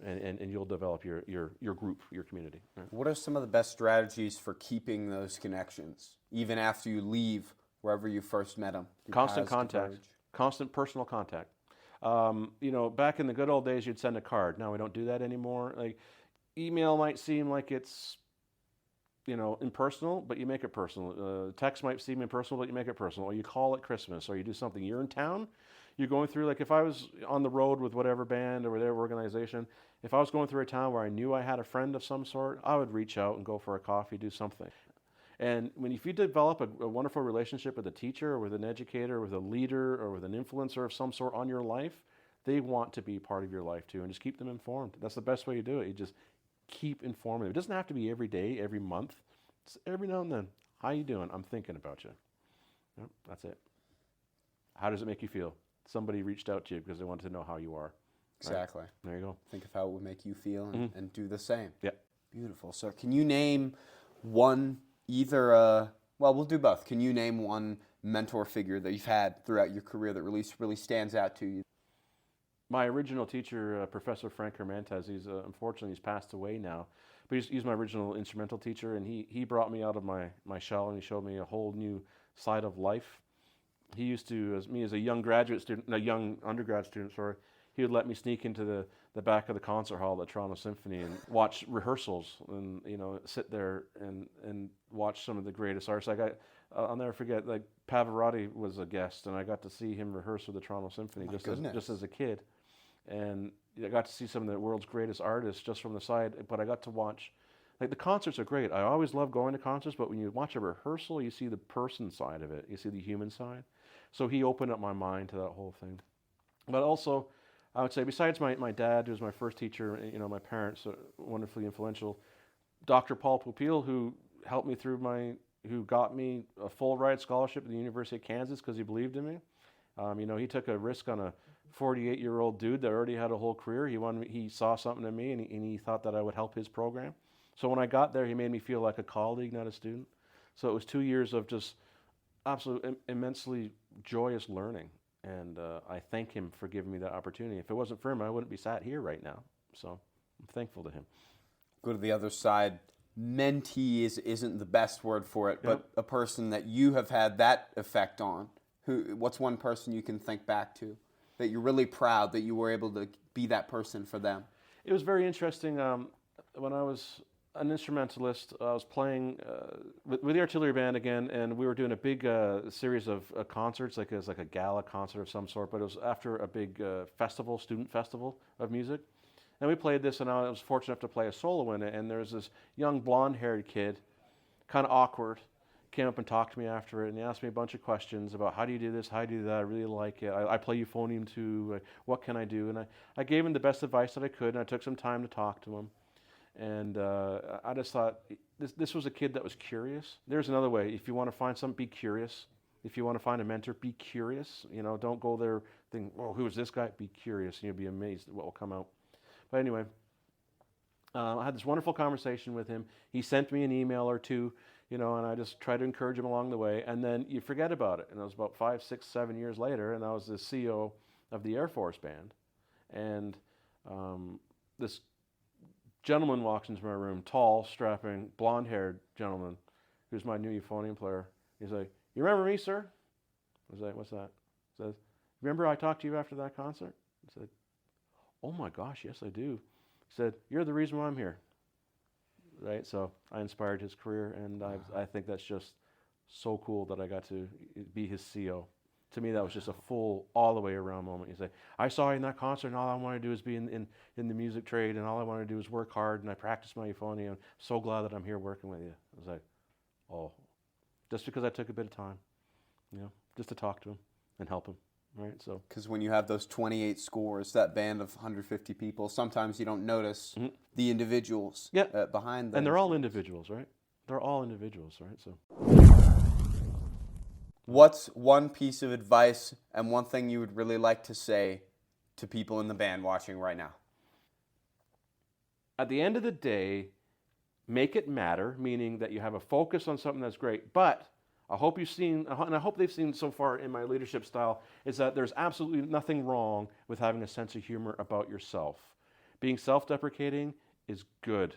And you'll develop your group, your community. Right? What are some of the best strategies for keeping those connections, even after you leave wherever you first met them? Constant contact, constant personal contact. Back in the good old days, you'd send a card. Now we don't do that anymore. Like, email might seem like it's, impersonal, but you make it personal. Text might seem impersonal, but you make it personal. Or you call at Christmas, or you do something. You're in town, you're going through, like if I was on the road with whatever band or whatever organization, if I was going through a town where I knew I had a friend of some sort, I would reach out and go for a coffee, do something. And if you develop a wonderful relationship with a teacher or with an educator or with a leader or with an influencer of some sort on your life, they want to be part of your life too, and just keep them informed. That's the best way you do it. You just keep informing them. It doesn't have to be every day, every month. It's every now and then. How you doing? I'm thinking about you. Yep, that's it. How does it make you feel? Somebody reached out to you because they wanted to know how you are. Exactly. Right? There you go. Think of how it would make you feel and do the same. Yeah. Beautiful. So can you name one, we'll do both. Can you name one mentor figure that you've had throughout your career that really stands out to you? My original teacher, Professor Frank Hermantes, unfortunately he's passed away now, but he's my original instrumental teacher, and he brought me out of my shell, and he showed me a whole new side of life. He used to, as a young undergrad student, he would let me sneak into the back of the concert hall at the Toronto Symphony and watch rehearsals, and sit there and watch some of the greatest artists. Like I'll never forget, like Pavarotti was a guest, and I got to see him rehearse with the Toronto Symphony just as a kid. And I got to see some of the world's greatest artists just from the side, but I got to watch, like, the concerts are great. I always love going to concerts, but when you watch a rehearsal, you see the person side of it. You see the human side. So he opened up my mind to that whole thing. But also, I would say, besides my dad, who was my first teacher, my parents, wonderfully influential, Dr. Paul Pupil, who helped me who got me a full ride scholarship at the University of Kansas because he believed in me. He took a risk on a 48-year-old dude that already had a whole career. He saw something in me, and he thought that I would help his program. So when I got there, he made me feel like a colleague, not a student. So it was 2 years of just absolute immensely joyous learning, and I thank him for giving me that opportunity. If it wasn't for him, I wouldn't be sat here right now. So I'm thankful to him. Go to the other side. Mentee isn't the best word for it, but a person that you have had that effect on. What's one person you can think back to that you're really proud that you were able to be that person for them? It was very interesting. When I was an instrumentalist, I was playing with the artillery band again, and we were doing a big series of concerts, it was like a gala concert of some sort, but it was after a big student festival of music. And we played this, and I was fortunate enough to play a solo in it, and there was this young blonde-haired kid, kind of awkward, came up and talked to me after it, and he asked me a bunch of questions about how do you do this, how do you do that, I really like it, I play euphonium too, what can I do? And I gave him the best advice that I could, and I took some time to talk to him. And I just thought, this was a kid that was curious. There's another way. If you want to find something, be curious. If you want to find a mentor, be curious. Don't go there thinking, oh, who is this guy? Be curious, and you'll be amazed at what will come out. But anyway, I had this wonderful conversation with him. He sent me an email or two, and I just tried to encourage him along the way. And then you forget about it. And it was about 5, 6, 7 years later, and I was the CEO of the Air Force Band. And this gentleman walks into my room, tall, strapping, blonde-haired gentleman, who's my new euphonium player. He's like, "You remember me, sir?" I was like, "What's that?" He says, "Remember I talked to you after that concert?" I said, "Oh my gosh, yes I do." He said, "You're the reason why I'm here." Right? So I inspired his career, and I think that's just so cool that I got to be his CO. To me, that was just a full, all the way around moment. You say, "I saw you in that concert, and all I want to do is be in the music trade, and all I want to do is work hard, and I practice my euphonium. I'm so glad that I'm here working with you." I was like, oh, just because I took a bit of time, just to talk to him and help him, right? So, because when you have those 28 scores, that band of 150 people, sometimes you don't notice the individuals behind them. And they're all individuals, right? They're all individuals, right? So. What's one piece of advice and one thing you would really like to say to people in the band watching right now? At the end of the day, make it matter, meaning that you have a focus on something that's great, but I hope you've seen, and I hope they've seen so far in my leadership style, is that there's absolutely nothing wrong with having a sense of humor about yourself. Being self-deprecating is good,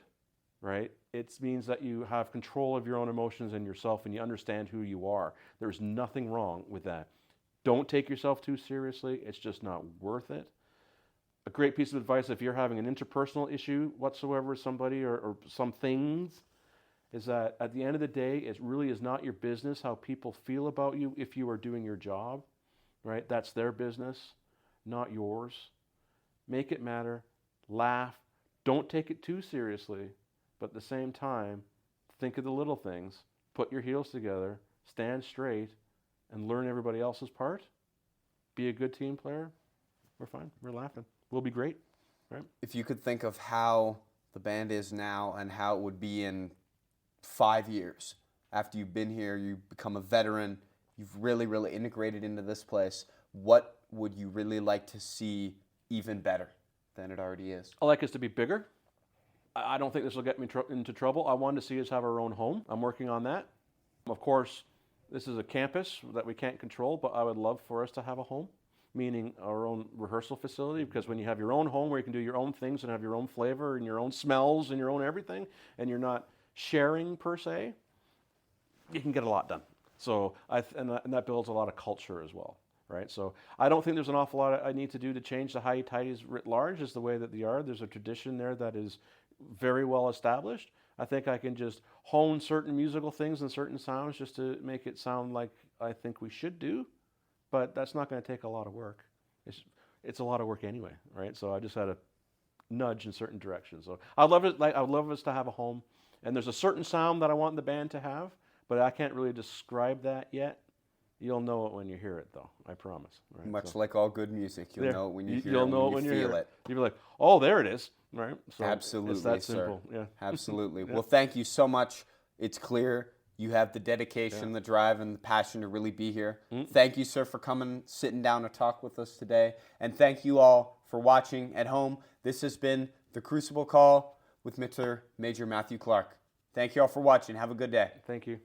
right? It means that you have control of your own emotions and yourself, and you understand who you are. There's nothing wrong with that. Don't take yourself too seriously. It's just not worth it. A great piece of advice if you're having an interpersonal issue whatsoever with somebody or some things is that at the end of the day, it really is not your business how people feel about you if you are doing your job, right? That's their business, not yours. Make it matter. Laugh. Don't take it too seriously, but at the same time, think of the little things. Put your heels together, stand straight, and learn everybody else's part. Be a good team player. We're fine. We're laughing. We'll be great, right? If you could think of how the band is now and how it would be in 5 years, after you've been here, you become a veteran, you've really, really integrated into this place, what would you really like to see even better than it already is? I like us to be bigger. I don't think this will get me into trouble. I want to see us have our own home. I'm working on that. Of course, this is a campus that we can't control, but I would love for us to have a home, meaning our own rehearsal facility, because when you have your own home where you can do your own things and have your own flavor and your own smells and your own everything, and you're not sharing per se, you can get a lot done. So, and that builds a lot of culture as well, right? So I don't think there's an awful lot I need to do to change the high tidies writ large is the way that they are. There's a tradition there that is very well established. I think I can just hone certain musical things and certain sounds just to make it sound like I think we should do, but that's not going to take a lot of work. It's a lot of work anyway, right? So I just had to nudge in certain directions. So I'd love us to have a home, and there's a certain sound that I want the band to have, but I can't really describe that yet. You'll know it when you hear it, though. I promise. Right? Much like all good music, you'll know it when you hear you'll it, know when you hear feel it. You'll be like, "Oh, there it is!" Right? So Absolutely, it's that sir. simple. Yeah. Absolutely. Yeah. Well, thank you so much. It's clear you have the dedication, the drive, and the passion to really be here. Thank you, sir, for coming, sitting down to talk with us today. And thank you all for watching at home. This has been the Crucible Call with Major Matthew Clark. Thank you all for watching. Have a good day. Thank you.